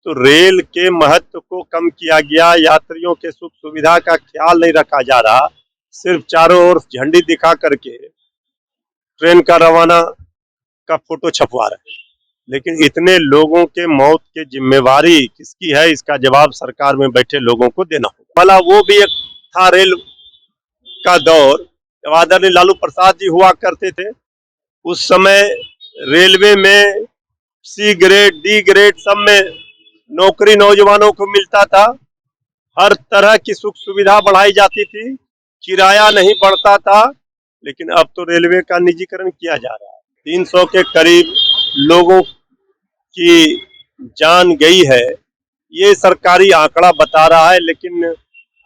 तो रेल के महत्व को कम किया गया, यात्रियों के सुख सुविधा का ख्याल नहीं रखा जा रहा, सिर्फ चारों ओर झंडी दिखा करके ट्रेन का रवाना का फोटो छपवा रहे हैं। लेकिन इतने लोगों के मौत की जिम्मेवारी किसकी है, इसका जवाब सरकार में बैठे लोगों को देना होगा। भला वो भी एक था रेल का दौर, जब आदरणीय लालू प्रसाद जी हुआ करते थे, उस समय रेलवे में सी ग्रेड डी ग्रेड सब में नौकरी नौजवानों को मिलता था, हर तरह की सुख सुविधा बढ़ाई जाती थी, किराया नहीं बढ़ता था। लेकिन अब तो रेलवे का निजीकरण किया जा रहा है। 300 के करीब लोगों की जान गई है, ये सरकारी आंकड़ा बता रहा है, लेकिन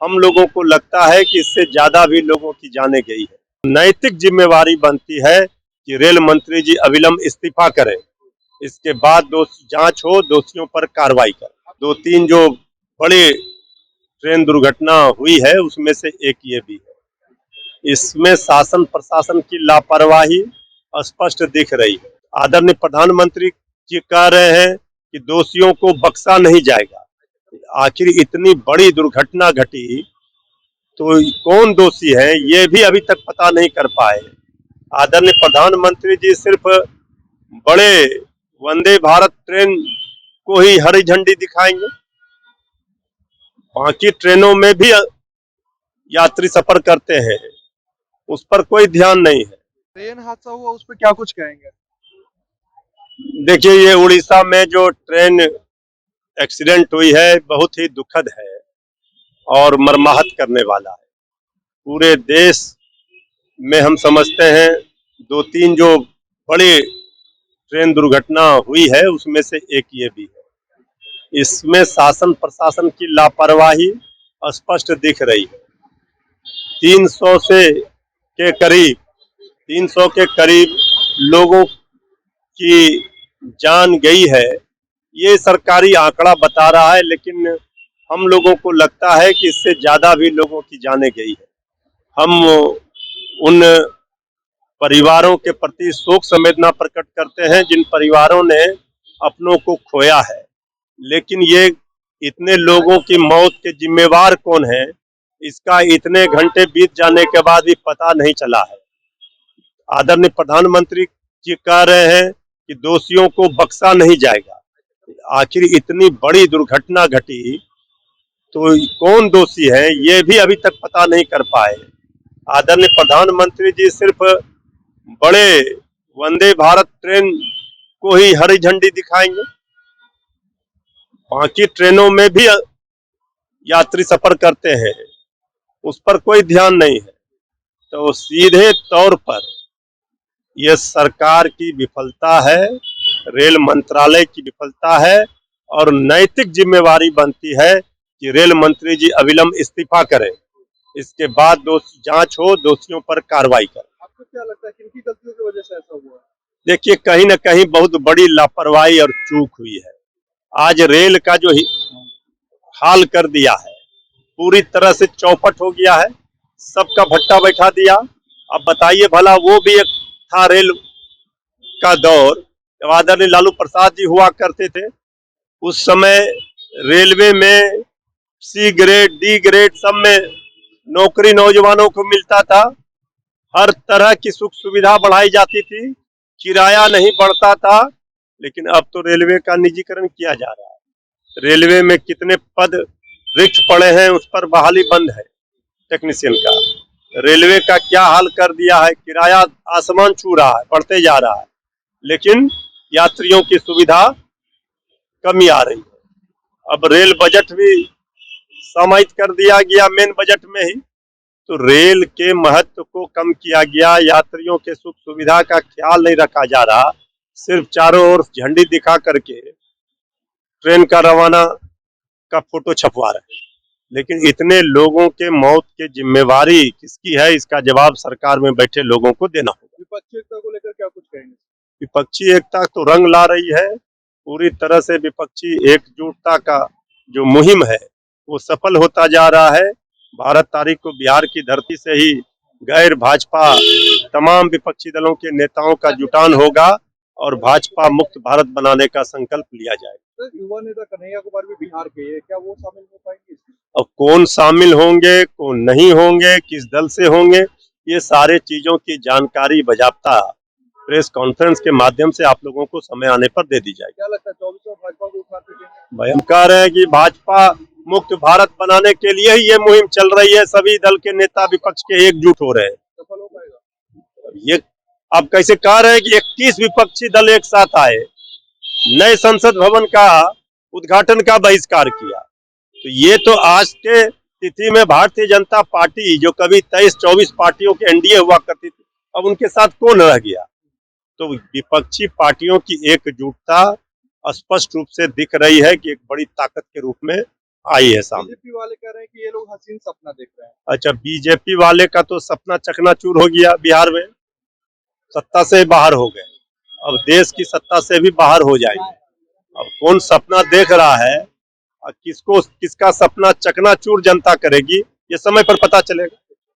हम लोगों को लगता है कि इससे ज्यादा भी लोगों की जाने गई है। नैतिक जिम्मेवारी बनती है कि रेल मंत्री जी अविलंब इस्तीफा करें, इसके बाद जांच हो, दोषियों पर कार्रवाई करें। 2-3 जो बड़ी ट्रेन दुर्घटना हुई है उसमें से एक ये भी है। इसमें शासन प्रशासन की लापरवाही स्पष्ट दिख रही है। आदरणीय प्रधानमंत्री जी कह रहे हैं कि दोषियों को बख्शा नहीं जाएगा। आखिर इतनी बड़ी दुर्घटना घटी तो कौन दोषी है, ये भी अभी तक पता नहीं कर पाए। आदरणीय प्रधानमंत्री जी सिर्फ बड़े वंदे भारत ट्रेन को ही हरी झंडी दिखाएंगे, बाकी ट्रेनों में भी यात्री सफर करते हैं, उस पर कोई ध्यान नहीं है। ट्रेन हादसा हुआ उस पर क्या कुछ कहेंगे? देखिए, ये उड़ीसा में जो ट्रेन एक्सीडेंट हुई है बहुत ही दुखद है और मर्माहत करने वाला है। पूरे देश में हम समझते हैं 2-3 जो बड़ी ट्रेन दुर्घटना हुई है उसमें से एक ये भी है। इसमें शासन प्रशासन की लापरवाही स्पष्ट दिख रही है। 300 के करीब लोगों की जान गई है, ये सरकारी आंकड़ा बता रहा है, लेकिन हम लोगों को लगता है कि इससे ज्यादा भी लोगों की जाने गई है। हम उन परिवारों के प्रति शोक संवेदना प्रकट करते हैं जिन परिवारों ने अपनों को खोया है, लेकिन ये इतने लोगों की मौत के जिम्मेवार कौन है, इसका इतने घंटे बीत जाने के बाद भी पता नहीं चला है। आदरणीय प्रधानमंत्री जी कह रहे हैं कि दोषियों को बख्शा नहीं जाएगा। आखिर इतनी बड़ी दुर्घटना घटी तो कौन दोषी है, ये भी अभी तक पता नहीं कर पाए। आदरणीय प्रधानमंत्री जी सिर्फ बड़े वंदे भारत ट्रेन को ही हरी झंडी दिखाएंगे, बाकी ट्रेनों में भी यात्री सफर करते हैं, उस पर कोई ध्यान नहीं है। तो सीधे तौर पर यह सरकार की विफलता है, रेल मंत्रालय की विफलता है, और नैतिक जिम्मेवारी बनती है कि रेल मंत्री जी अविलंब इस्तीफा करें, इसके बाद जांच हो, दोषियों पर कार्रवाई करें। आपको क्या लगता है किनकी गलतियों की वजह से ऐसा हुआ? देखिए, कहीं न कहीं बहुत बड़ी लापरवाही और चूक हुई है। आज रेल का जो हाल कर दिया है, पूरी तरह से चौपट हो गया है, सबका भट्टा बैठा दिया। अब बताइए, भला वो भी एक था रेल का दौर, जब आदरणीय लालू प्रसाद जी हुआ करते थे, उस समय रेलवे में सी ग्रेड डी ग्रेड सब में नौकरी नौजवानों को मिलता था, हर तरह की सुख सुविधा बढ़ाई जाती थी, किराया नहीं बढ़ता था। लेकिन अब तो रेलवे का निजीकरण किया जा रहा है। रेलवे में कितने पद रिक्त पड़े हैं, उस पर बहाली बंद है टेक्नीशियन का। रेलवे का क्या हाल कर दिया है, किराया आसमान छू रहा है, बढ़ते जा रहा है, लेकिन यात्रियों की सुविधा कमी आ रही है। अब रेल बजट भी समाहित कर दिया गया मेन बजट में ही, तो रेल के महत्व को कम किया गया, यात्रियों के सुख सुविधा का ख्याल नहीं रखा जा रहा, सिर्फ चारों ओर झंडी दिखा करके ट्रेन का रवाना का फोटो छपवा रहे हैं। लेकिन इतने लोगों के मौत की जिम्मेवारी किसकी है, इसका जवाब सरकार में बैठे लोगों को देना होगा। विपक्षी एकता को लेकर क्या कुछ कहेंगे? विपक्षी एकता तो रंग ला रही है, पूरी तरह से विपक्षी एकजुटता का जो मुहिम है वो सफल होता जा रहा है। 12 तारीख को बिहार की धरती से ही गैर भाजपा तमाम विपक्षी दलों के नेताओं का जुटान होगा और भाजपा मुक्त भारत बनाने का संकल्प लिया जाए। सर, युवा नेता कन्हैया कुमार भी बिहार के हैं, क्या वो शामिल हो पाएंगे इसमें? अब कौन शामिल होंगे, कौन नहीं होंगे, किस दल से होंगे, ये सारे चीजों की जानकारी बजाबता प्रेस कॉन्फ्रेंस के माध्यम से आप लोगों को समय आने पर दे दी जाएगी। क्या लगता है 24 में भाजपा को उठा सकेंगे? भाई हम कह रहे हैं कि भाजपा मुक्त भारत बनाने के लिए ही ये मुहिम चल रही है। सभी दल के नेता विपक्ष के एकजुट हो रहे हैं। सफल हो पाएगा? ये आप कैसे कह रहे हैं कि 21 विपक्षी दल एक साथ आए, नए संसद भवन का उद्घाटन का बहिष्कार किया, तो ये तो आज के तिथि में भारतीय जनता पार्टी जो कभी 23-24 पार्टियों के एनडीए हुआ करती थी, अब उनके साथ कौन रह गया? तो विपक्षी पार्टियों की एकजुटता स्पष्ट रूप से दिख रही है कि एक बड़ी ताकत के रूप में आई है सामने। बीजेपी वाले कह रहे हैं कि ये लोग हसीन सपना देख रहे हैं। अच्छा, बीजेपी वाले का तो सपना चकनाचूर हो गया बिहार में, सत्ता से बाहर हो गए, अब देश की सत्ता से भी बाहर हो जाएंगे। अब कौन सपना देख रहा है और किसका सपना चकनाचूर जनता करेगी, ये समय पर पता चलेगा।